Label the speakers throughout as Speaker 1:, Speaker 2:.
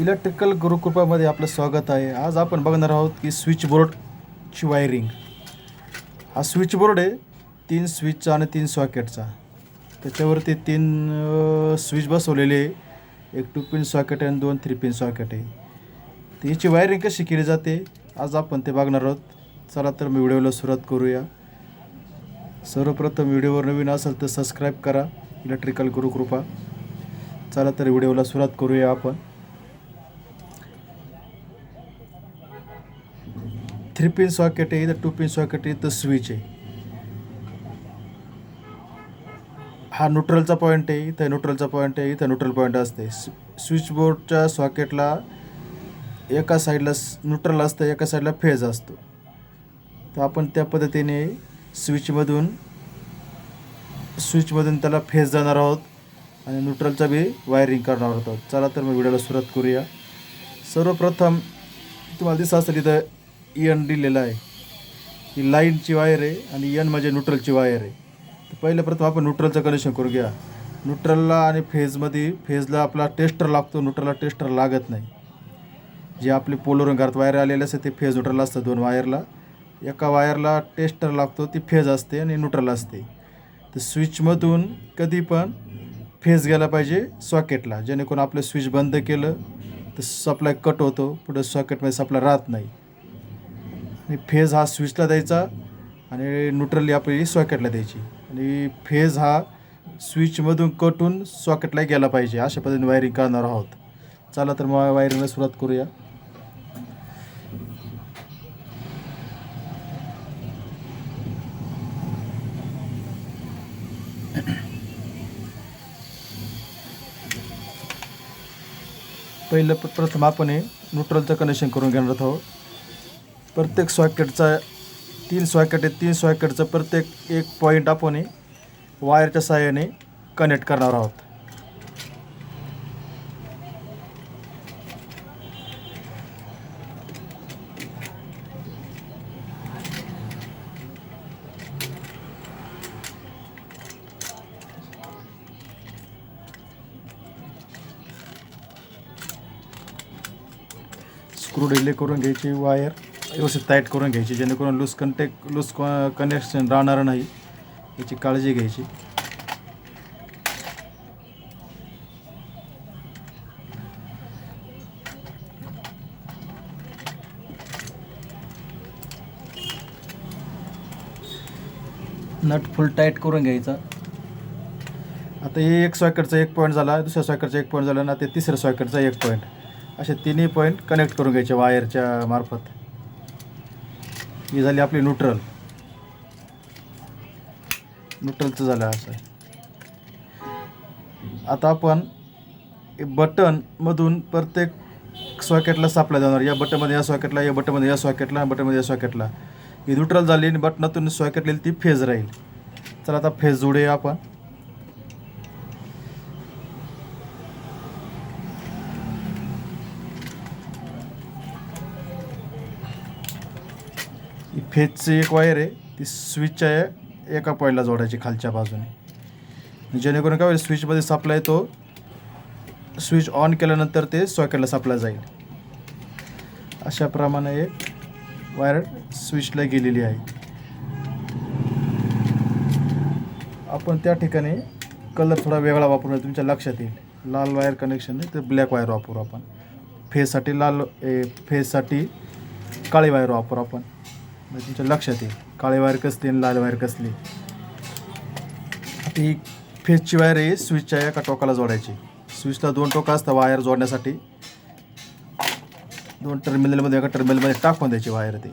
Speaker 1: Electrical गुरुकृपामध्ये आपलं स्वागत आहे. आज आपण बघणार आहोत की स्विच बोर्डची वायरिंग. हा स्विच बोर्ड आहे 3 स्विचचा आणि 3 सॉकेटचा. त्याच्यावरती 3 स्विच बसवलेले आहे. एक 2 पिन सॉकेट आणि 2 3 पिन सॉकेट आहे. तर याची वायरिंग कशी केली जाते आज आपण ते बघणार आहोत. चला तर मी व्हिडिओला सुरुवात करूया. सर्वप्रथम व्हिडिओवर नवीन असेल तर सबस्क्राईब करा इलेक्ट्रिकल गुरुकृपा. चला तर व्हिडिओला सुरुवात करूया आपण. 3 पिन सॉकेट आहे, इथं 2 पिन सॉकेट आहे, इथं स्विच आहे. हा न्यूट्रलचा पॉईंट आहे, इथं न्यूट्रलचा पॉईंट आहे, इथं न्यूट्रल पॉईंट असते. स्विच बोर्डच्या सॉकेटला एका साईडला न्यूट्रल असतं, एका साईडला फेज असतो. तर आपण त्या पद्धतीने स्विचमधून त्याला फेज जाणार आहोत आणि न्यूट्रलचा बी वायरिंग करणार आहोत. चला तर मग व्हिडिओला सुरुवात करूया. सर्वप्रथम तुम्हाला दिसत असेल इथं एन दिलेला आहे. ही लाईनची वायर आहे आणि एन म्हणजे न्यूट्रलची वायर आहे. तर पहिलं प्रथम आपण न्यूट्रलचं कनेक्शन करू घ्या. न्यूट्रलला आणि फेजला आपला टेस्टर लागतो, न्यूट्रलला टेस्टर लागत नाही. जे आपले पोलवरून घरात वायर आलेले असते ते फेज न्यूट्रल असतं. 2 वायरला एका वायरला टेस्टर लागतो, ती फेज असते आणि न्यूट्रल असते. तर स्विचमधून कधी पण फेज गेला पाहिजे सॉकेटला, जेणेकरून आपलं स्विच बंद केलं तर सप्लाय कट होतो, पुढे सॉकेटमध्ये सप्लाय राहत नाही. आणि फेज हा स्विचला द्यायचा आणि न्यूट्रली आपली सॉकेटला द्यायची. आणि फेज हा स्विचमधून कटून सॉकेटला गेला पाहिजे. अशा पद्धतीने वायरिंग करणार आहोत. चला तर मग वायरिंगला सुरुवात करूया. पहिलं प्रथम आपण हे न्यूट्रलचं कनेक्शन करून घेणार आहोत. प्रत्येक सॉकेटचा 3 सॉकेट आहे, 3 सॉकेटचं प्रत्येक एक पॉईंट आपण हे वायरच्या सहाय्याने कनेक्ट करणार आहोत. स्क्रू ढिले करून घ्यायची, वायर व्यवस्थित टाईट करून घ्यायची, जेणेकरून लूज कनेक्शन राहणार नाही, याची काळजी घ्यायची. नट फुल टाईट करून घ्यायचा. आता हे एक सॉकेटचा एक पॉईंट झाला, दुसऱ्या सॉकेटचा एक पॉईंट झाला ना, ते तिसऱ्या सॉकेटचा एक पॉईंट, असे तिन्ही पॉईंट कनेक्ट करून घ्यायचे वायरच्या मार्फत. ही झाली आपली न्यूट्रलचं झालं असं. आता आपण बटनमधून प्रत्येक सॉकेटला सप्लाय देणार. या बटनमध्ये या सॉकेटला, या बटनमध्ये या सॉकेटला, बटनमध्ये या सॉकेटला. ही न्यूट्रल झाली आणि बटनातून सॉकेट येईल ती फेज राहील. चला आता फेज जोडूया आपण. ही फेजची एक वायर आहे, ती स्विचच्या एका पॉईंटला जोडायची खालच्या बाजूने, जेणेकरून काय होईल स्विचमध्ये सप्लाय तो स्विच ऑन केल्यानंतर ते सॉकेटला सप्लाय जाईल. अशाप्रमाणे एक वायर स्विचला गेलेली आहे. आपण त्या ठिकाणी कलर थोडा वेगळा वापरू, तुमच्या लक्षात येईल. लाल वायर कनेक्शन आहे, तर ब्लॅक वायर वापरू आपण. फेजसाठी काळी वायर वापरू आपण, म्हणजे तुमच्या लक्षात येईल काळी वायर कसली आणि लाल वायर कसली. ती फेजची वायर आहे स्विचच्या एका टोकाला जोडायची. स्विचला 2 टोकं असतात वायर जोडण्यासाठी. 2 टर्मिनलमध्ये एका टर्मिनलमध्ये टाकून द्यायची वायर. ती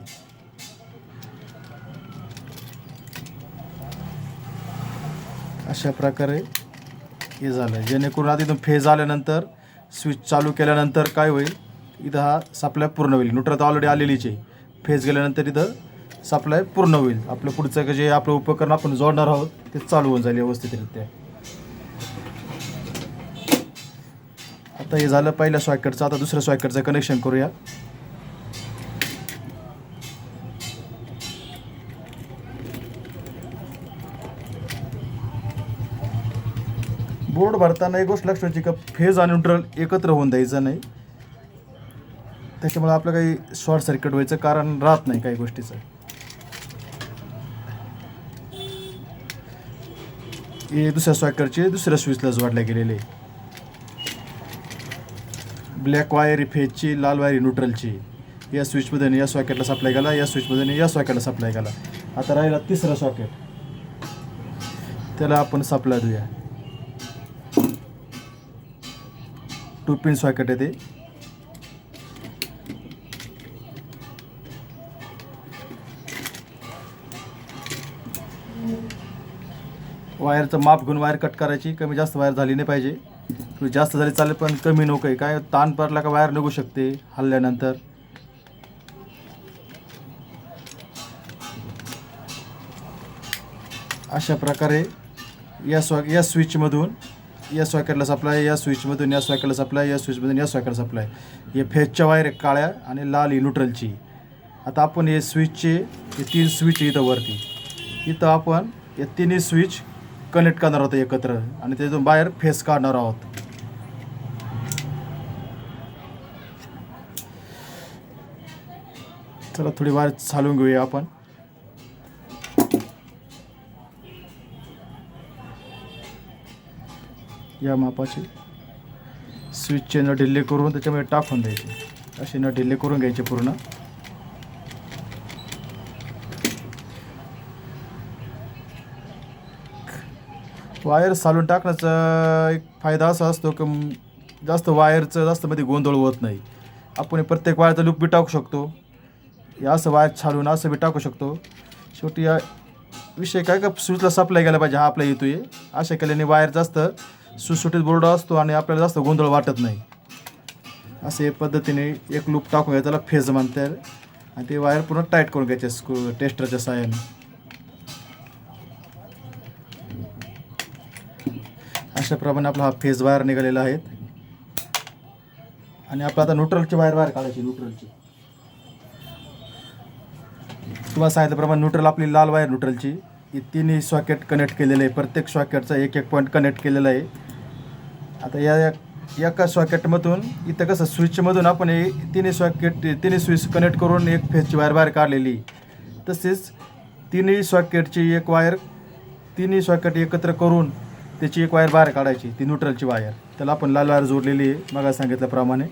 Speaker 1: अशा प्रकारे हे झालं, जेणेकरून आधी इथून फेज आल्यानंतर स्विच चालू केल्यानंतर काय होईल, इथं हा सप्लाय पूर्ण होईल. न्यूट्रल तर ऑलरेडी आलेलीच आहे. फेज गेल्यानंतर इथं सप्लाय पूर्ण होईल. आपलं पुढचं जे आपलं उपकरण आपण जोडणार आहोत ते चालू होऊन जाईल व्यवस्थितरित्या. आता हे झालं पहिल्या सॉकेटचं. आता दुसऱ्या सॉकेटचं कनेक्शन करूया. बोर्ड भरताना एक गोष्ट लक्षात ठेवायची का फेज आणि न्यूट्रल एकत्र होऊन द्यायचं नाही. त्याच्यामुळे आपलं काही शॉर्ट सर्किट व्हायचं कारण राहत नाही काही गोष्टीचं. हे दुसऱ्या सॉकेटचे दुसऱ्या स्विचला जोडल्या गेलेले. ब्लॅक वायर ही फेजची, लाल वायर ही न्यूट्रलची. या स्विचमधून या सॉकेटला सप्लाय केला, या स्विचमधून या सॉकेटला सप्लाय केला. आता राहिला तिसरा सॉकेट, त्याला आपण सप्लाय देऊया. 2 पिन सॉकेट आहे ते. वायरचं माप घेऊन वायर कट करायची. कमी जास्त वायर झाली नाही पाहिजे. जास्त झाली चालेल पण कमी नको आहे. काय ताण पडला का वायर निघू शकते हल्ल्यानंतर. अशा प्रकारे या स्विचमधून या सॉकेटला सप्लाय, या स्विचमधून या सॉकेटला सप्लाय, या स्विचमधून या सॉकेटला सप्लाय. हे फेजच्या वायर आहे काळ्या आणि लाल ही न्यूट्रलची. आता आपण हे स्विचचे हे 3 स्विच इथं वरती, इथं आपण हे तिन्ही स्विच कनेक्ट करणार आहोत एकत्र आणि त्यातून बाहेर फेस काढणार आहोत. चला थोडी वायर चालवून घेऊया आपण. या मापाची स्विचचे न ढिल्ले करून त्याच्यामध्ये टाकून द्यायचे. असे न ढिल्ले करून घ्यायचे पूर्ण. वायर चालून टाकण्याचा एक फायदा असा असतो की जास्त वायरचं जास्त मध्ये गोंधळ होत नाही. आपण प्रत्येक वायरचा लूप बी टाकू शकतो. या असं वायर चालून असं बी टाकू शकतो. शेवटी या विषय काय का स्विचला सप्लाय केला पाहिजे हा आपला येतोय. अशा केल्याने वायर जास्त सुटसुटीत बोर्ड असतो आणि आपल्याला जास्त गोंधळ वाटत नाही. असे पद्धतीने एक लूप टाकून घ्यायचा, त्याला फेज म्हणतात आणि ते वायर पूर्ण टाईट करून घ्यायचे टेस्टरच्या साहाय्याने. अशाप्रमाणे आपला हा फेज वायर निघालेला आहे. आणि आपला आता न्यूट्रलची वायर काढायची. न्यूट्रलची तुम्हाला सांगितल्याप्रमाणे न्यूट्रल आपली लाल वायर न्यूट्रलची. ही तिन्ही सॉकेट कनेक्ट केलेले आहे. प्रत्येक सॉकेटचा एक पॉईंट कनेक्ट केलेला आहे. आता या एका सॉकेटमधून इथं कसं स्विचमधून आपण हे तिन्ही स्विच कनेक्ट करून एक फेजची वायर बाहेर काढलेली. तसेच तिन्ही सॉकेटची एक वायर, तिन्ही सॉकेट एकत्र करून त्याची एक वायर बाहेर काढायची, ती न्यूट्रलची वायर. त्याला आपण लाल वायर जोडलेली आहे मग सांगितल्याप्रमाणे.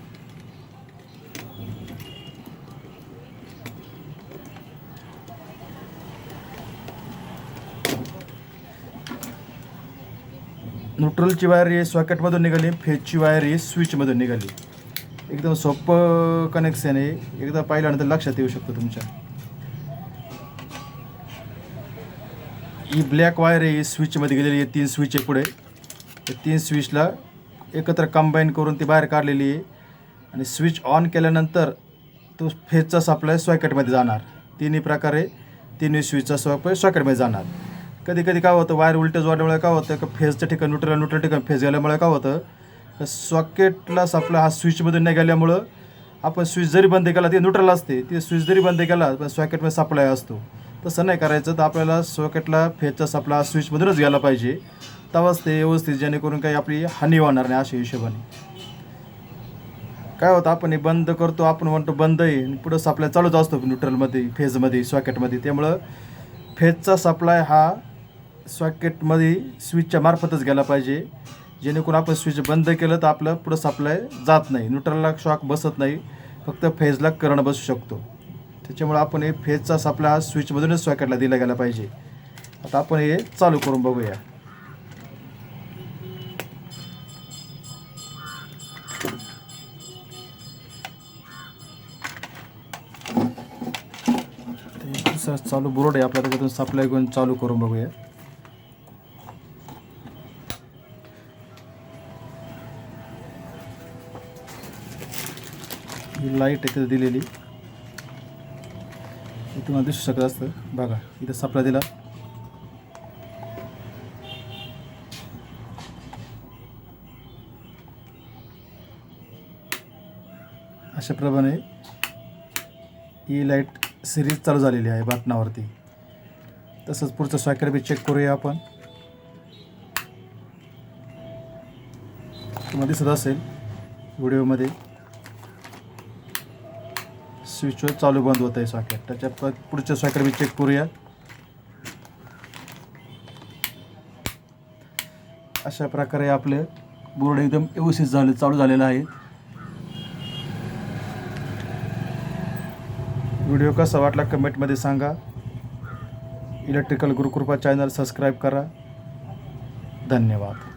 Speaker 1: न्यूट्रलची वायर ही सॉकेटमधून निघाली, फेजची वायर ही स्विचमधून निघाली. एकदम सोपं कनेक्शन आहे. एकदा पाहिल्यानंतर लक्षात येऊ शकतं तुमच्या. ही ब्लॅक वायर आहे स्विचमध्ये गेलेली आहे. 3 स्विच आहे पुढे. 3 स्विचला एकत्र कंबाईन करून ती बाहेर काढलेली आहे. आणि स्विच ऑन केल्यानंतर तो फेजचा सप्लाय सॉकेटमध्ये जाणार. तिन्ही प्रकारे तिन्ही स्विचचा सप्लाय सॉकेटमध्ये जाणार. कधी कधी काय होतं वायर उलटे जोडल्यामुळे काय होतं का फेजच्या ठिकाणी न्यूट्रल ठिकाणी फेज गेल्यामुळे काय होतं सॉकेटला सप्लाय हा स्विचमधून नाही गेल्यामुळं आपण स्विच जरी बंद केला ते न्यूट्रल असते, ते स्विच जरी बंद केला पण सॉकेटमध्ये सप्लाय असतो. तसं नाही करायचं. तर आपल्याला सॉकेटला फेजचा सप्लाय स्विचमधूनच गेला पाहिजे, तेव्हाच ते व्यवस्थित, जेणेकरून काही आपली हानी होणार नाही. अशा हिशोबाने काय होतं आपण हे बंद करतो, आपण म्हणतो बंद आहे आणि पुढं सप्लाय चालूच असतो न्यूट्रलमध्ये, फेजमध्ये, सॉकेटमध्ये. त्यामुळं फेजचा सप्लाय हा सॉकेटमध्ये स्विचच्या मार्फतच गेला पाहिजे, जेणेकरून आपण स्विच बंद केलं तर आपलं पुढं सप्लाय जात नाही, न्यूट्रलला शॉक बसत नाही, फक्त फेजला करंट बसू शकतो. त्याच्यामुळे आपण हे फेजचा सप्लाय हा स्विचमधूनच सॉकेटला दिला गेला पाहिजे. आता आपण हे चालू करून बघूया. दुसरा चालू बोर्ड आहे आपल्या, त्याच्यातून सप्लाय घेऊन चालू करून बघूया. ही लाईट इथे दिलेली तुम्हाला दिसू शकत असतं बघा. इथं सप्लाय दिला, अशाप्रमाणे ही लाईट सिरीज चालू झालेली आहे बटनावरती. तसंच पुढचं सॉकेट बी चेक करूया आपण. तुम्हाला दिसत असेल व्हिडिओमध्ये. स्विचवर चालू बंद होत आहे सॉकेट. त्याच्या पुढच्या सॉकेट मी चेक करूया. अशा प्रकारे आपले बोर्ड एकदम व्यवस्थित चालू झालेलं आहे. व्हिडिओ कसा वाटला कमेंटमध्ये सांगा. इलेक्ट्रिकल गुरुकृपा चॅनल सबस्क्राईब करा. धन्यवाद.